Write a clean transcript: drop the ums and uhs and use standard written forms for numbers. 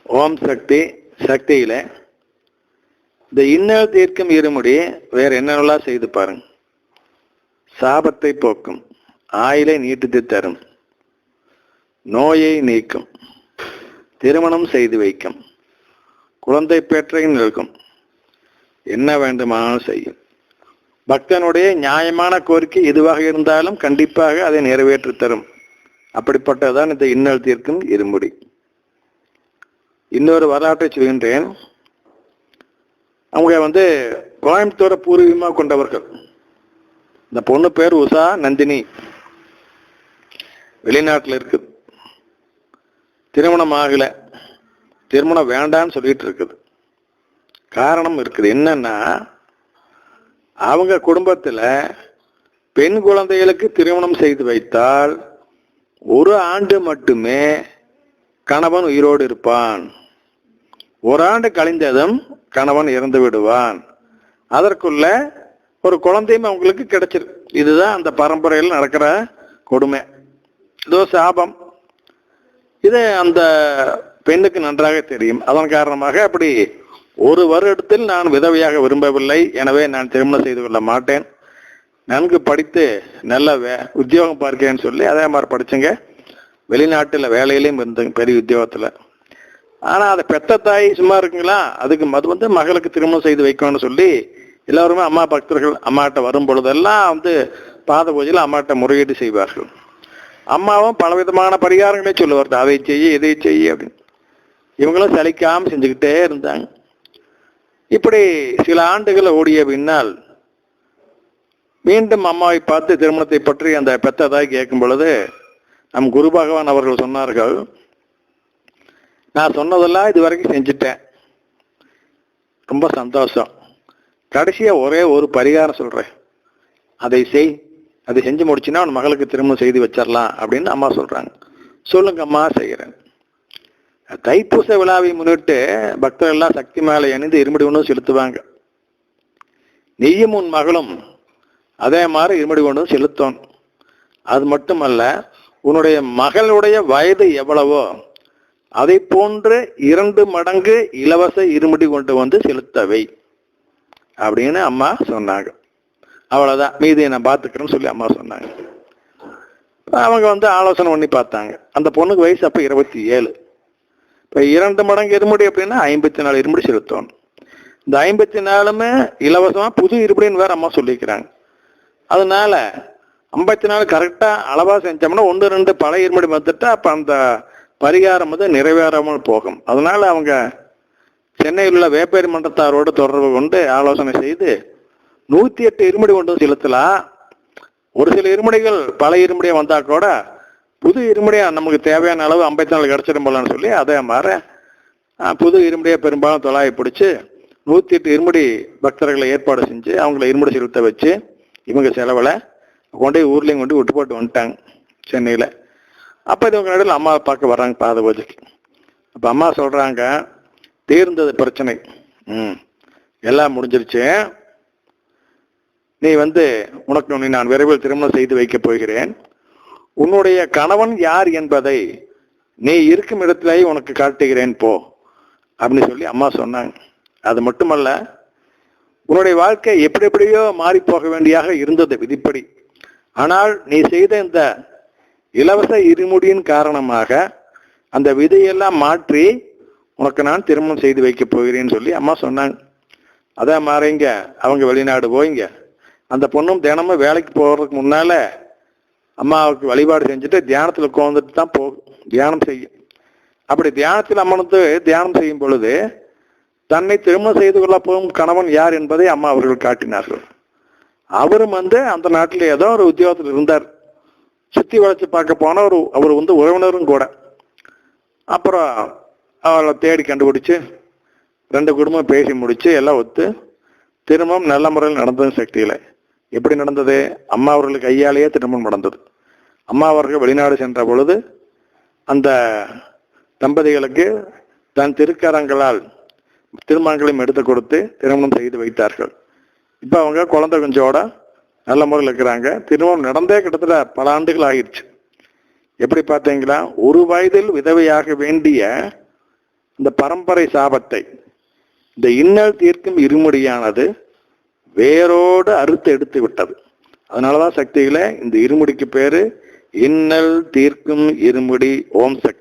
ஓம் சக்தி சக்தியில இந்த இன்னல் தீர்க்கும் இருமுடி வேற என்னென்னலாம் செய்து பாருங்க. சாபத்தை போக்கும், ஆயிலை நீட்டித்து தரும், நோயை நீக்கும், திருமணம் செய்து வைக்கும், குழந்தை பேற்றை நிற்கும், என்ன வேண்டுமானாலும் செய்யும். பக்தனுடைய நியாயமான கோரிக்கை எதுவாக இருந்தாலும் கண்டிப்பாக அதை நிறைவேற்றி தரும். அப்படிப்பட்டதான் இந்த இன்னல் தீர்க்கும் இருமுடி. இன்னொரு வரலாற்றை சொல்கின்றேன். அவங்க கோயம்புத்தூரை பூர்வீகமாக கொண்டவர்கள். இந்த பொண்ணு பேர் உஷா நந்தினி, வெளிநாட்டில் இருக்குது. திருமணம் ஆகல, திருமணம் வேண்டான்னு சொல்லிட்டு இருக்குது. காரணம் இருக்குது. என்னன்னா, அவங்க குடும்பத்தில் பெண் குழந்தைகளுக்கு திருமணம் செய்து வைத்தால் 1 ஆண்டு மட்டுமே கணவன் உயிரோடு இருப்பான். 1 ஆண்டு கழிந்ததும் கணவன் இறந்து விடுவான். அதற்குள்ள ஒரு குழந்தையும் அவங்களுக்கு கிடைச்சிருக்கு. இதுதான் அந்த பரம்பரையில் நடக்கிற கொடுமை. இதோ சாபம். இது அந்த பெண்ணுக்கு நன்றாக தெரியும். அதன் காரணமாக அப்படி 1 வருடத்தில் நான் விதவையாக விரும்பவில்லை, எனவே நான் திருமணம் செய்து கொள்ள மாட்டேன், நன்கு படித்து நல்ல உத்தியோகம் பார்க்கிறேன்னு சொல்லி அதே மாதிரி படிச்சுங்க. வெளிநாட்டில் வேலையிலையும் இருந்தேங்க, பெரிய உத்தியோகத்தில். ஆனால் அதை பெத்த தாய் சும்மா இருக்குங்களா, அதுக்கு அது மகளுக்கு திருமணம் செய்து வைக்கணும்னு சொல்லி எல்லோருமே அம்மா பக்தர்கள் அம்மாட்ட வரும் பொழுதெல்லாம் பாத பூஜையில் அம்மாட்ட முறையீடு செய்வார்கள். அம்மாவும் பலவிதமான பரிகாரங்களே சொல்லுவார்கள், அதை செய்ய இதை செய்ய அப்படின்னு. இவங்களும் சலிக்காமல் செஞ்சுக்கிட்டே இருந்தாங்க. இப்படி சில ஆண்டுகள் ஓடிய பின்னால் மீண்டும் அம்மாவை பார்த்து திருமணத்தை பற்றி அந்த பெத்த தாய் கேட்கும் பொழுது நம் குரு பகவான் அவர்கள் சொன்னார்கள், நான் சொன்னதெல்லாம் இது வரைக்கும் செஞ்சுட்டேன், ரொம்ப சந்தோஷம், கடைசியா ஒரே ஒரு பரிகாரம் சொல்றேன், அதை செய், அதை செஞ்சு முடிச்சுன்னா அவன் மகளுக்கு திருமணம் செய்து வச்சிடலாம் அப்படின்னு அம்மா சொல்றாங்க. சொல்லுங்க அம்மா, செய்கிறேன். தைப்பூச விழாவை முன்னிட்டு பக்தர்கள் எல்லாம் சக்தி மேலே அணிந்து இருமுடி ஒன்றும் செலுத்துவாங்க. நீயும் உன் மகளும் அதே மாதிரி இருமுடி ஒன்றும் செலுத்தணும். அது மட்டுமல்ல, உன்னுடைய மகளுடைய வயது எவ்வளவோ அதை போன்று 2 மடங்கு இலவச இருமுடி கொண்டு செலுத்தவை அப்படின்னு அம்மா சொன்னாங்க. அவ்வளவுதான், மீதியை நான் பார்த்துக்கிறேன்னு சொல்லி அம்மா சொன்னாங்க. அவங்க ஆலோசனை பண்ணி பார்த்தாங்க. அந்த பொண்ணுக்கு வயசு அப்போ 27. இப்போ 2 மடங்கு இருமுடி அப்படின்னா 54 இருமுடி செலுத்தணும். இந்த 54மே இலவசமாக புது இருமுடின்னு வேற அம்மா சொல்லிக்கிறாங்க. அதனால 54 கரெக்டாக அளவாக செஞ்சோம்னா 1-2 பழைய இருமுடி வந்துட்டா அப்போ அந்த பரிகாரம் நிறைவேறாமல் போகும். அதனால அவங்க சென்னையில் உள்ள வேப்பேரி மன்றத்தாரோடு தொடர்பு கொண்டு ஆலோசனை செய்து 108 இருமுடி கொண்டு செலுத்தலாம். ஒரு சில இருமுடிகள் பழைய இருமுடியா வந்தா கூட புது இருமுடியா நமக்கு தேவையான அளவு 54 கிடைச்சிடும் போலான்னு சொல்லி அதே மாதிரி புது இருமுடியை பெரும்பாலும் தொலாயை பிடிச்சி 108 இருமுடி பக்தர்களை ஏற்பாடு செஞ்சு அவங்கள இருமுடி செலுத்த வச்சு இவங்க செலவில் கொண்டு ஊர்லேயும் கொண்டு விட்டு போட்டு வந்துட்டாங்க சென்னையில். அப்போ இவங்க நடுவில் அம்மாவை பார்க்க வர்றாங்க பாத பூஜைக்கு. அப்போ அம்மா சொல்கிறாங்க, தீர்ந்தது பிரச்சனை, எல்லாம் முடிஞ்சிருச்சு, நீ உனக்கு நான் விரைவில் திருமணம் செய்து வைக்கப் போகிறேன், உன்னுடைய கணவன் யார் என்பதை நீ இருக்கும் இடத்திலேயே உனக்கு காட்டுகிறேன் போ அப்படின்னு சொல்லி அம்மா சொன்னாங்க. அது மட்டுமல்ல, உன்னுடைய வாழ்க்கை எப்படி எப்படியோ மாறி போக வேண்டியாக இருந்தது விதிப்படி. ஆனால் நீ செய்த இந்த இலவச இருமுடியின் காரணமாக அந்த விதியெல்லாம் மாற்றி உனக்கு நான் திருமணம் செய்து வைக்கப் போகிறேன்னு சொல்லி அம்மா சொன்னாங்க. அதே மாதிரிங்க அவங்க வெளிநாடு போய்ங்க அந்த பொண்ணும் தினமும் வேலைக்கு போகிறதுக்கு முன்னால அம்மாவுக்கு வழிபாடு செஞ்சுட்டு தியானத்தில் உட்காந்துட்டு தான் போகும், தியானம் செய்யும். அப்படி தியானத்தில் அமர்ந்து தியானம் செய்யும் பொழுது தன்னை திருமணம் செய்து கொள்ள போகும் கணவன் யார் என்பதை அம்மா அவர்கள் காட்டினார்கள். அவரும் அந்த நாட்டில் ஏதோ ஒரு உத்தியோகத்தில் இருந்தார். சுற்றி வளைச்சு பார்க்க போன அவர் உறவினரும் கூட. அப்புறம் அவளை தேடி கண்டுபிடிச்சு 2 குடும்பம் பேசி முடிச்சு எல்லாம் ஒத்து திருமணம் நல்ல முறையில் நடந்தது. சக்தியில் எப்படி நடந்தது? அம்மா அவர்கள் கையாலேயே திருமணம் நடந்தது. அம்மா அவர்கள் வெளிநாடு சென்ற பொழுது அந்த தம்பதிகளுக்கு தன் திருக்கரங்களால் திருமணங்களையும் எடுத்து கொடுத்து திருமணம் செய்து வைத்தார்கள். இப்போ அவங்க குழந்தை கொஞ்சோட நல்ல முறையில் இருக்கிறாங்க. திருமணம் நடந்தே கிட்டத்தட்ட பல ஆண்டுகள் ஆகிடுச்சு. எப்படி பார்த்தீங்களா, 1 வயதில் விதவையாக வேண்டிய இந்த பரம்பரை சாபத்தை, இந்த இன்னல் தீர்க்கும் இருமுடியானது வேரோடு அறுத்து எடுத்து விட்டது. அதனாலதான் சக்தியில இந்த இருமுடிக்கு பேரு இன்னல் தீர்க்கும் இருமுடி ஓம் சக்தி.